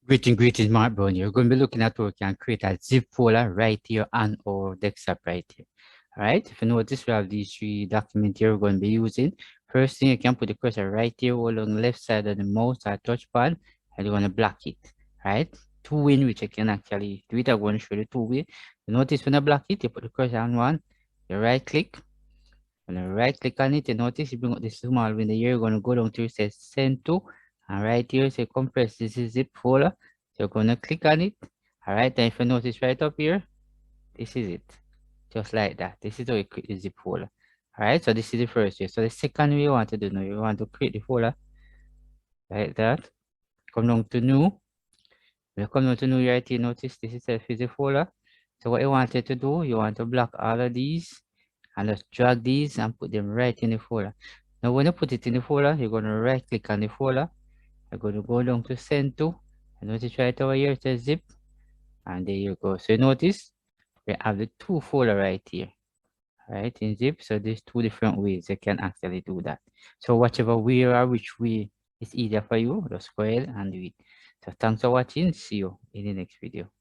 Greetings, Mark Brown. You're going to be looking at where we can create a zip folder right here on our desktop right here. All right, if you notice, we have these three documents here we're going to be using. First thing, you can put the cursor right here all on the left side of the mouse or touchpad, and you're going to block it. Right, two in which I can actually do it. I'm going to show you two way. You notice when I block it, you put the cursor on one, you right click. When you right click on it, you notice you bring up this small window here. You're going to go down to it says send to, and right here say compress. This is zip folder. So you're going to click on it. All right, and if you notice right up here, this is it. Just like that. This is how you create the zip folder. All right, so this is the first way. So the second way you want to do now, you want to create the folder like that. Come down to new. When you come down to new right here, notice this is a folder. So what you wanted to do, you want to block all of these and just drag these and put them right in the folder. Now when you put it in the folder, you're going to right click on the folder. You're going to go down to send to, and notice right over here it says zip, and there you go. So you notice we have the two folder right here, right, in zip. So there's two different ways you can actually do that. So whichever way or which way is easier for you, just go ahead and do it. So thanks for watching. See you in the next video.